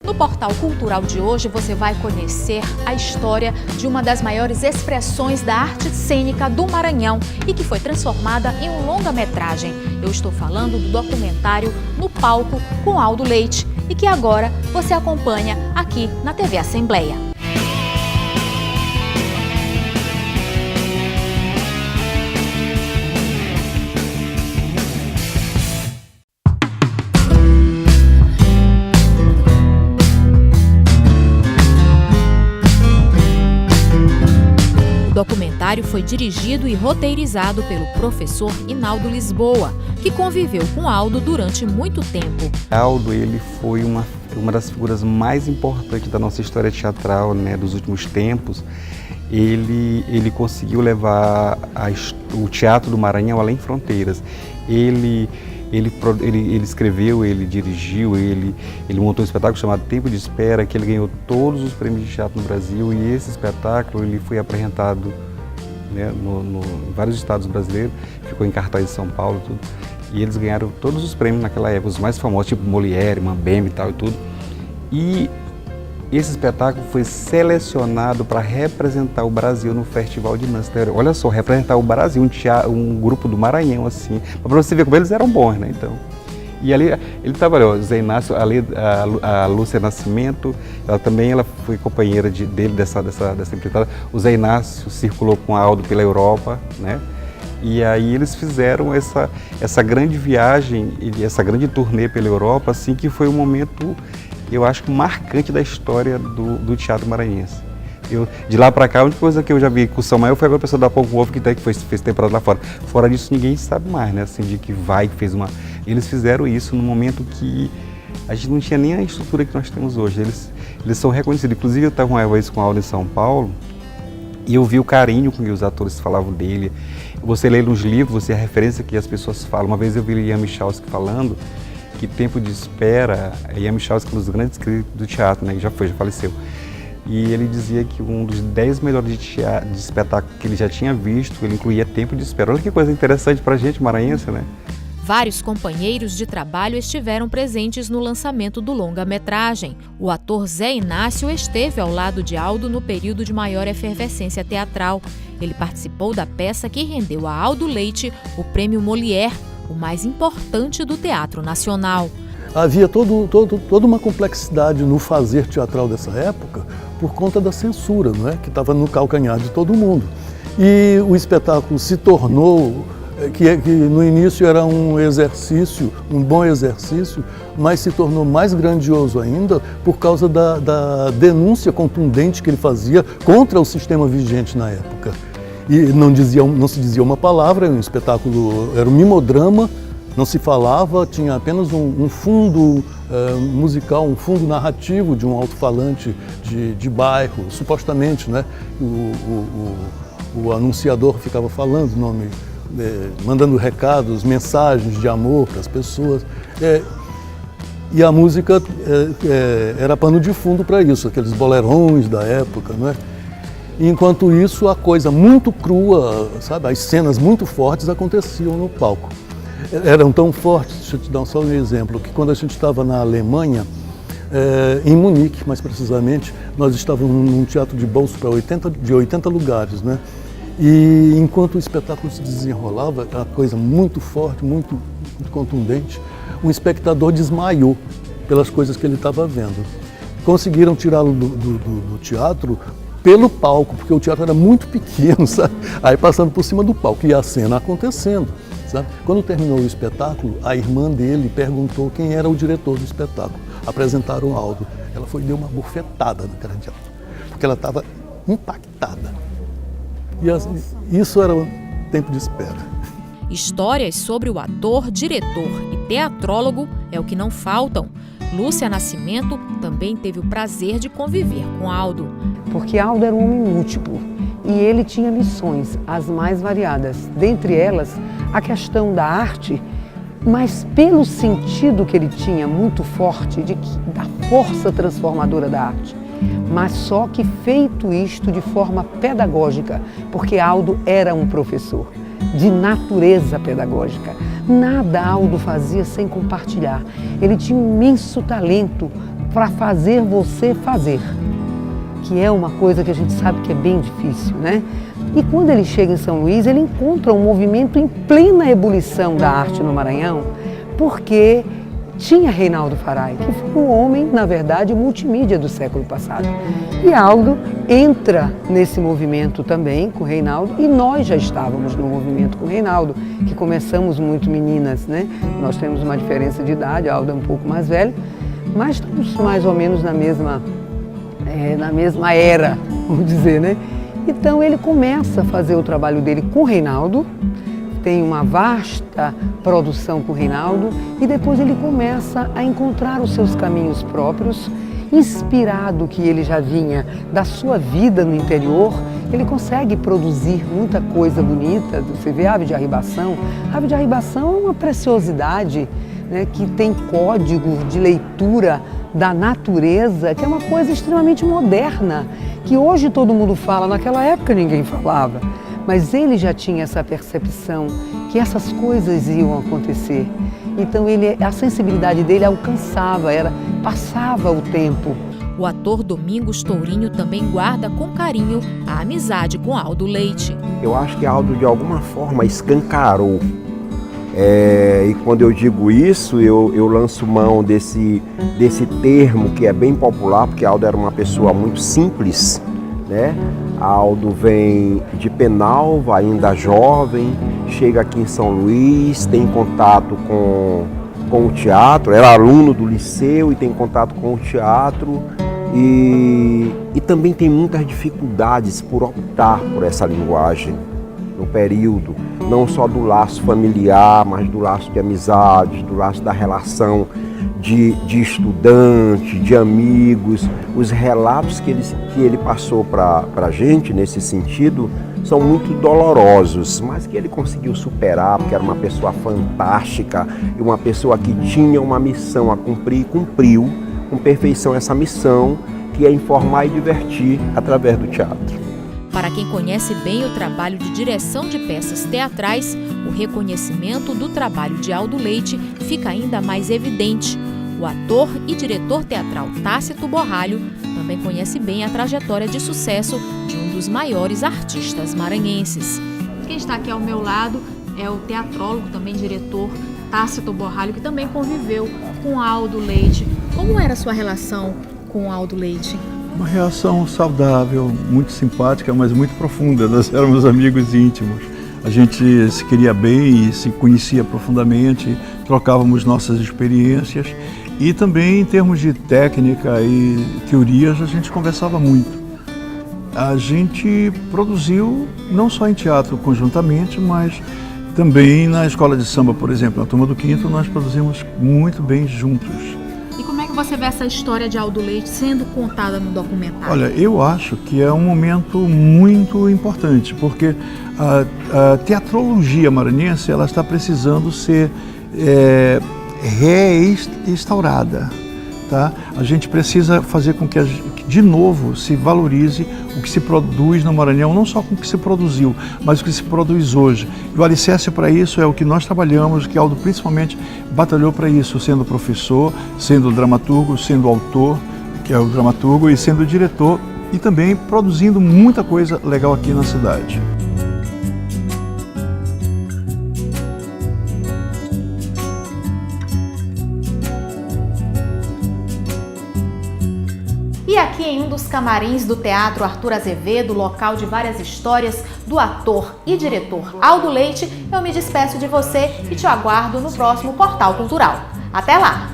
No Portal Cultural de hoje você vai conhecer a história de uma das maiores expressões da arte cênica do Maranhão e que foi transformada em um longa-metragem. Eu estou falando do documentário No Palco com Aldo Leite e que agora você acompanha aqui na TV Assembleia. O documentário foi dirigido e roteirizado pelo professor Inaldo Lisboa, que conviveu com Aldo durante muito tempo. Aldo, ele foi uma das figuras mais importantes da nossa história teatral, né, dos últimos tempos. Ele conseguiu levar o teatro do Maranhão além fronteiras. Ele escreveu, ele dirigiu, ele montou um espetáculo chamado Tempo de Espera, que ele ganhou todos os prêmios de teatro no Brasil, e esse espetáculo ele foi apresentado, né, em vários estados brasileiros, ficou em cartaz de São Paulo, tudo, e eles ganharam todos os prêmios naquela época, os mais famosos, tipo Molière, Mambembe e tal e tudo. E esse espetáculo foi selecionado para representar o Brasil no Festival de Nantes. Olha só, representar o Brasil, um grupo do Maranhão, assim, para você ver como eles eram bons, né? Então, e ali ele estava, o Zé Inácio, a Lúcia Nascimento, ela foi companheira dele dessa empreitada. O Zé Inácio circulou com a Aldo pela Europa, né? E aí eles fizeram essa grande viagem, essa grande turnê pela Europa, assim, que foi um momento, eu acho, marcante da história do teatro maranhense. De lá para cá, a única coisa que eu já vi com o São Maior foi agora a pessoa da Pouco Ovo, que fez temporada lá fora. Fora disso, ninguém sabe mais, né? Assim, de que fez uma... Eles fizeram isso no momento que a gente não tinha nem a estrutura que nós temos hoje. Eles são reconhecidos. Inclusive, eu estava uma vez com a aula em São Paulo e eu vi o carinho com que os atores falavam dele. Você lê nos livros, você é a referência que as pessoas falam. Uma vez eu vi o Ian Michalski falando que Tempo de Espera, Ian Michalski, um dos grandes críticos do teatro, né, que já faleceu. E ele dizia que um dos 10 melhores de espetáculo que ele já tinha visto, ele incluía Tempo de Espera. Olha que coisa interessante pra gente, maranhense, né? Vários companheiros de trabalho estiveram presentes no lançamento do longa-metragem. O ator Zé Inácio esteve ao lado de Aldo no período de maior efervescência teatral. Ele participou da peça que rendeu a Aldo Leite o Prêmio Molière, o mais importante do teatro nacional. Havia toda uma complexidade no fazer teatral dessa época por conta da censura, não é? Que estava no calcanhar de todo mundo. E o espetáculo se tornou, que no início era um exercício, um bom exercício, mas se tornou mais grandioso ainda por causa da denúncia contundente que ele fazia contra o sistema vigente na época. E não se dizia uma palavra, um espetáculo era um mimodrama, não se falava, tinha apenas um fundo musical, um fundo narrativo de um alto-falante de bairro, supostamente, né? O anunciador ficava falando, mandando recados, mensagens de amor para as pessoas. E a música era pano de fundo para isso, aqueles bolerões da época, não é? Enquanto isso, a coisa muito crua, sabe, as cenas muito fortes aconteciam no palco. Eram tão fortes, deixa eu te dar só um exemplo, que quando a gente estava na Alemanha, em Munique, mais precisamente, nós estávamos num teatro de bolso de 80 lugares, né? E enquanto o espetáculo se desenrolava, aquela coisa muito forte, muito contundente, um espectador desmaiou pelas coisas que ele estava vendo. Conseguiram tirá-lo do teatro pelo palco, porque o teatro era muito pequeno, sabe? Aí passando por cima do palco e a cena acontecendo, sabe? Quando terminou o espetáculo, a irmã dele perguntou quem era o diretor do espetáculo. Apresentaram o Aldo. Ela foi e deu uma bufetada na cara de Aldo, porque ela estava impactada. E assim, isso era um tempo de espera. Histórias sobre o ator, diretor e teatrólogo é o que não faltam. Lúcia Nascimento também teve o prazer de conviver com Aldo. Porque Aldo era um homem múltiplo e ele tinha missões as mais variadas, dentre elas a questão da arte, mas pelo sentido que ele tinha muito forte da força transformadora da arte. Mas só que feito isto de forma pedagógica, porque Aldo era um professor de natureza pedagógica. Nada Aldo fazia sem compartilhar. Ele tinha um imenso talento para fazer você fazer, que é uma coisa que a gente sabe que é bem difícil, né? E quando ele chega em São Luís, ele encontra um movimento em plena ebulição da arte no Maranhão, porque tinha Reinaldo Faray, que foi um homem, na verdade, multimídia do século passado. E Aldo entra nesse movimento também com o Reinaldo, e nós já estávamos no movimento com o Reinaldo, que começamos muito meninas, né? Nós temos uma diferença de idade, a Aldo é um pouco mais velha, mas estamos mais ou menos na mesma era, vamos dizer, né? Então ele começa a fazer o trabalho dele com o Reinaldo, tem uma vasta produção com o Reinaldo e depois ele começa a encontrar os seus caminhos próprios, inspirado que ele já vinha da sua vida no interior, ele consegue produzir muita coisa bonita. Você vê a ave de arribação. A ave de arribação é uma preciosidade, né, que tem código de leitura da natureza, que é uma coisa extremamente moderna, que hoje todo mundo fala, naquela época ninguém falava. Mas ele já tinha essa percepção que essas coisas iam acontecer. Então a sensibilidade dele alcançava, passava o tempo. O ator Domingos Tourinho também guarda com carinho a amizade com Aldo Leite. Eu acho que Aldo de alguma forma escancarou. E quando eu digo isso, eu lanço mão desse termo que é bem popular, porque Aldo era uma pessoa muito simples, né? Aldo vem de Penalva, ainda jovem, chega aqui em São Luís, tem contato com o teatro, era aluno do liceu e tem contato com o teatro e também tem muitas dificuldades por optar por essa linguagem no período, não só do laço familiar, mas do laço de amizades, do laço da relação de estudante, de amigos. Os relatos que ele passou para a gente nesse sentido são muito dolorosos, mas que ele conseguiu superar, porque era uma pessoa fantástica e uma pessoa que tinha uma missão a cumprir e cumpriu com perfeição essa missão, que é informar e divertir através do teatro. Para quem conhece bem o trabalho de direção de peças teatrais, o reconhecimento do trabalho de Aldo Leite fica ainda mais evidente. O ator e diretor teatral Tácito Borralho também conhece bem a trajetória de sucesso de um dos maiores artistas maranhenses. Quem está aqui ao meu lado é o teatrólogo, também diretor Tácito Borralho, que também conviveu com Aldo Leite. Como era a sua relação com Aldo Leite? Uma relação saudável, muito simpática, mas muito profunda. Nós éramos amigos íntimos. A gente se queria bem e se conhecia profundamente, trocávamos nossas experiências e também em termos de técnica e teorias a gente conversava muito. A gente produziu não só em teatro conjuntamente, mas também na escola de samba, por exemplo, na Turma do Quinto, nós produzimos muito bem juntos. E como é que você vê essa história de Aldo Leite sendo contada no documentário? Olha, eu acho que é um momento muito importante, porque a teatrologia maranhense ela está precisando ser reinstaurada. Tá? A gente precisa fazer com que, de novo, se valorize o que se produz no Maranhão, não só com o que se produziu, mas o que se produz hoje. E o alicerce para isso é o que nós trabalhamos, que Aldo principalmente batalhou para isso, sendo professor, sendo dramaturgo, sendo autor, que é o dramaturgo, e sendo diretor, e também produzindo muita coisa legal aqui na cidade. E aqui em um dos camarins do Teatro Arthur Azevedo, local de várias histórias do ator e diretor Aldo Leite, eu me despeço de você e te aguardo no próximo Portal Cultural. Até lá!